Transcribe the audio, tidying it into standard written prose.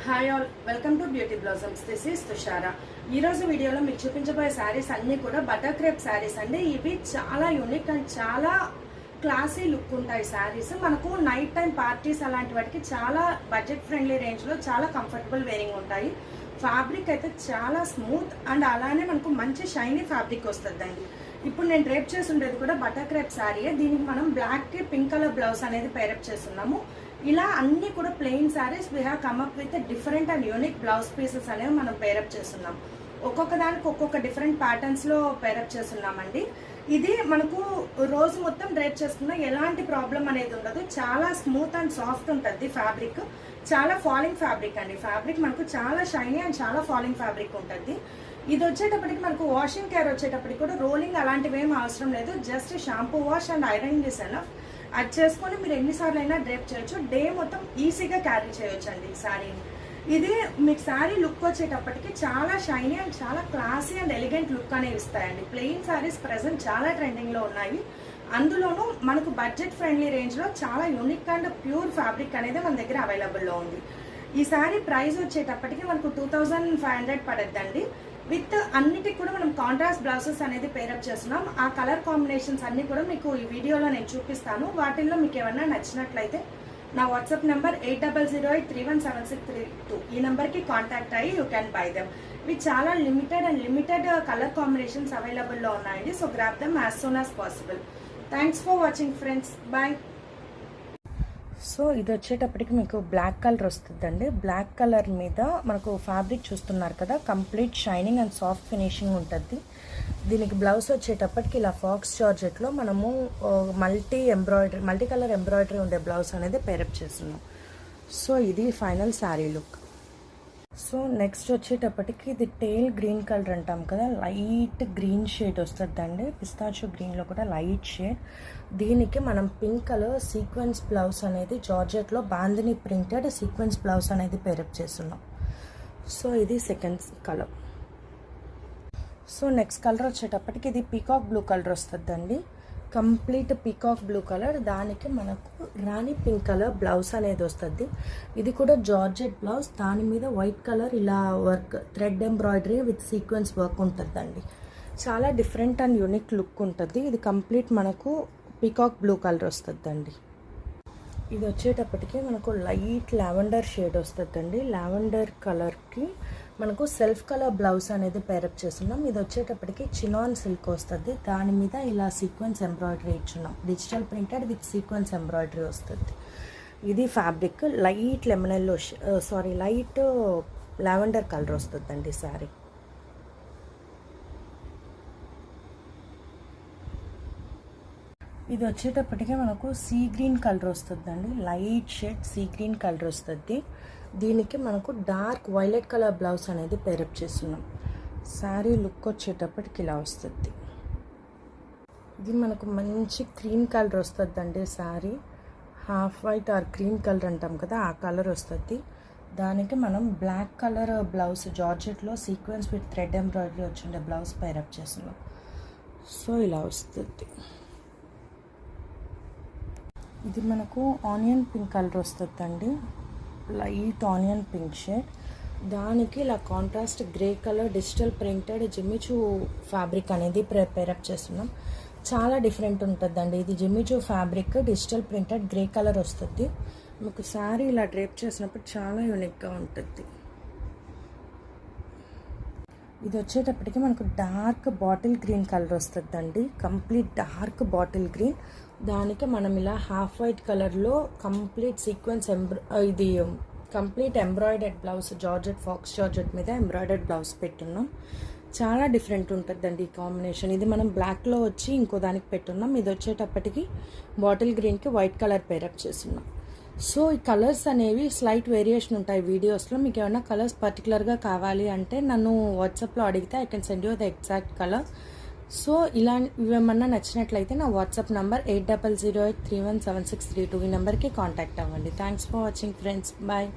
Hi all, welcome to beauty blossoms. This is Tushara. ఈరోజు వీడియోలో మీకు చూపించబోయే శారీస్ అన్నీ కూడా బటర్ క్రేప్ శారీస్ అండి. ఇవి చాలా యూనిక్ అండ్ చాలా క్లాసీ లుక్ ఉంటాయి శారీస్. మనకు నైట్ టైం పార్టీస్ అలాంటి వాటికి చాలా బడ్జెట్ ఫ్రెండ్లీ రేంజ్లో చాలా కంఫర్టబుల్ వేరింగ్ ఉంటాయి. ఫ్యాబ్రిక్ అయితే చాలా స్మూత్ అండ్ అలానే మనకు మంచి షైనీ ఫ్యాబ్రిక్ వస్తుందండి. ఇప్పుడు నేను డ్రేప్ చేసి ఉండేది కూడా బటర్ క్రేప్ శారీయే. దీనికి మనం బ్లాక్కి పింక్ కలర్ బ్లౌజ్ అనేది పేరప్ చేస్తున్నాము. ఇలా అన్ని కూడా plain saris we have come up with different and unique blouse pieces అనేవి మనం పేరప్ చేస్తున్నాం. ఒక్కొక్క దానికి ఒక్కొక్క డిఫరెంట్ ప్యాటర్న్స్లో పేరప్ చేస్తున్నామండి. ఇది మనకు రోజు మొత్తం డ్రైప్ చేసుకున్నా ఎలాంటి ప్రాబ్లం అనేది ఉండదు. చాలా స్మూత్ అండ్ సాఫ్ట్ ఉంటుంది ఫ్యాబ్రిక్. చాలా ఫాలింగ్ ఫ్యాబ్రిక్ అండి. ఫ్యాబ్రిక్ మనకు చాలా షైనీ అండ్ చాలా ఫాలింగ్ ఫ్యాబ్రిక్ ఉంటుంది. ఇది వచ్చేటప్పటికి మనకు వాషింగ్ కేర్ వచ్చేటప్పటికి కూడా రోలింగ్ అలాంటివి ఏం అవసరం లేదు. Just shampoo wash and iron is enough. అది చేసుకొని మీరు ఎన్నిసార్లు అయినా డ్రేప్ చేయొచ్చు. డే మొత్తం ఈజీగా క్యారీ చేయొచ్చు అండి ఈ శారీని. ఇది మీకు శారీ లుక్ వచ్చేటప్పటికి చాలా షైనీ అండ్ చాలా క్లాసీ అండ్ ఎలిగెంట్ లుక్ అనేవి ఇస్తాయండి. ప్లెయిన్ శారీస్ ప్రెసెంట్ చాలా ట్రెండింగ్లో ఉన్నాయి. అందులోనూ మనకు బడ్జెట్ ఫ్రెండ్లీ రేంజ్లో చాలా యూనిక్ అండ్ ప్యూర్ ఫ్యాబ్రిక్ అనేది మన దగ్గర అవైలబుల్లో ఉంది. ఈ శారీ ప్రైస్ వచ్చేటప్పటికి మనకు 2500 పడుద్దండి. విత్ అన్నిటికి కూడా మనం కాంట్రాస్ట్ బ్లౌజెస్ అనేది పేరప్ చేస్తున్నాం. ఆ కలర్ కాంబినేషన్స్ అన్ని కూడా మీకు ఈ వీడియోలో నేను చూపిస్తాను. వాటిల్లో మీకు ఏమన్నా నచ్చినట్లయితే నా వాట్సాప్ నెంబర్ 8008317632 ఈ నెంబర్కి కాంటాక్ట్ అయ్యి యూ క్యాన్ బై దెమ్. ఇవి చాలా లిమిటెడ్ కలర్ కాంబినేషన్స్ అవైలబుల్లో ఉన్నాయండి. So grab them as soon as possible. Thanks for watching friends. Bye. So ఇది వచ్చేటప్పటికి మీకు బ్లాక్ కలర్ వస్తుందండి. బ్లాక్ కలర్ మీద మనకు ఫ్యాబ్రిక్ చూస్తున్నారు కదా, complete shining and soft finishing ఉంటుంది. దీనికి బ్లౌజ్ వచ్చేటప్పటికి ఇలా ఫాక్స్ జార్జెట్లో మనము మల్టీ కలర్ ఎంబ్రాయిడరీ ఉండే బ్లౌజ్ అనేది పేరప్ చేస్తున్నాం. సో ఇది final sari look. So next వచ్చేటప్పటికి ఇది టేల్ గ్రీన్ కలర్ అంటాం కదా, లైట్ గ్రీన్ షేడ్ వస్తుందండి. పిస్తాచో గ్రీన్లో కూడా లైట్ షేడ్. దీనికి మనం పింక్ కలర్ సీక్వెన్స్ బ్లౌజ్ అనేది జార్జెట్లో బాందిని ప్రింటెడ్ సీక్వెన్స్ బ్లౌజ్ అనేది పేరప్ చేస్తున్నాం. సో ఇది second colour. So next colour వచ్చేటప్పటికి ఇది పీకాక్ బ్లూ కలర్ వస్తుందండి. Complete peacock blue colour. దానికి మనకు రాణి పింక్ కలర్ బ్లౌజ్ అనేది వస్తుంది. ఇది కూడా జార్జెట్ బ్లౌజ్. దాని మీద వైట్ కలర్ ఇలా work thread embroidery with sequence work ఉంటుందండి. చాలా డిఫరెంట్ అండ్ యూనిక్ లుక్ ఉంటుంది. ఇది కంప్లీట్ మనకు పీకాక్ బ్లూ కలర్ వస్తుందండి. ఇది వచ్చేటప్పటికి మనకు లైట్ లావెండర్ షేడ్ వస్తుందండి. లావెండర్ కలర్కి మనకు సెల్ఫ్ కలర్ బ్లౌజ్ అనేది పేరప్ చేస్తున్నాం. ఇది వచ్చేటప్పటికి చినాన్ సిల్క్ వస్తుంది. దాని మీద ఇలా సీక్వెన్స్ ఎంబ్రాయిడరీ ఇచ్చున్నాం. Digital printed with sequence embroidery వస్తుంది. ఇది fabric light light lavender colour వస్తుందండి శారీ. ఇది వచ్చేటప్పటికి మనకు సీ గ్రీన్ కలర్ వస్తుందండి. Light shade sea green colour వస్తుంది. దీనికి మనకు డార్క్ వైలెట్ కలర్ బ్లౌజ్ అనేది పేరప్ చేస్తున్నాం. శారీ లుక్ వచ్చేటప్పటికి ఇలా వస్తుంది. ఇది మనకు మంచి క్రీమ్ కలర్ వస్తుందండి. Sari half white or cream colour అంటాం కదా, ఆ కలర్ వస్తుంది. దానికి మనం బ్లాక్ కలర్ బ్లౌజ్ జార్జెట్లో సీక్వెన్స్ విత్ థ్రెడ్ ఎంబ్రాయిడరీ వచ్చిండే బ్లౌజ్ పేరప్ చేస్తున్నాం. సో ఇలా వస్తుంది. ఇది మనకు ఆనియన్ పింక్ కలర్ వస్తుందండి. Light onion pink shade. దానికి ఇలా contrast grey colour digital printed Jimmy Choo fabric అనేది పేరప్ చేస్తున్నాం. చాలా డిఫరెంట్ ఉంటుందండి. ఇది Jimmy Choo fabric digital printed grey colour వస్తుంది. మీకు శారీ ఇలా డ్రేప్ చేసినప్పుడు చాలా యూనిక్గా ఉంటుంది. ఇది వచ్చేటప్పటికి మనకు డార్క్ బాటిల్ గ్రీన్ కలర్ వస్తుందండి. Complete dark bottle green. దానికి మనం ఇలా హాఫ్ వైట్ కలర్లో కంప్లీట్ సీక్వెన్స్ ఇది complete embroidered blouse georgette faux georgette మీద ఎంబ్రాయిడర్డ్ బ్లౌజ్ పెట్టున్నాం. చాలా డిఫరెంట్ ఉంటుందండి ఈ కాంబినేషన్. ఇది మనం బ్లాక్లో వచ్చి ఇంకో దానికి పెట్టున్నాం. ఇది వచ్చేటప్పటికి బాటిల్ గ్రీన్కి వైట్ కలర్ పేరప్ చేస్తున్నాం. సో ఈ కలర్స్ అనేవి స్లైట్ వేరియేషన్ ఉంటాయి వీడియోస్లో. మీకు ఏమైనా కలర్స్ పర్టికులర్గా కావాలి అంటే నన్ను వాట్సాప్లో అడిగితే I can send you the exact colour. So ఇలా ఇవేమన్నా నచ్చినట్లయితే నా వాట్సాప్ నంబర్ 8008317632 ఈ నెంబర్కి కాంటాక్ట్ అవ్వండి. Thanks for watching friends. Bye.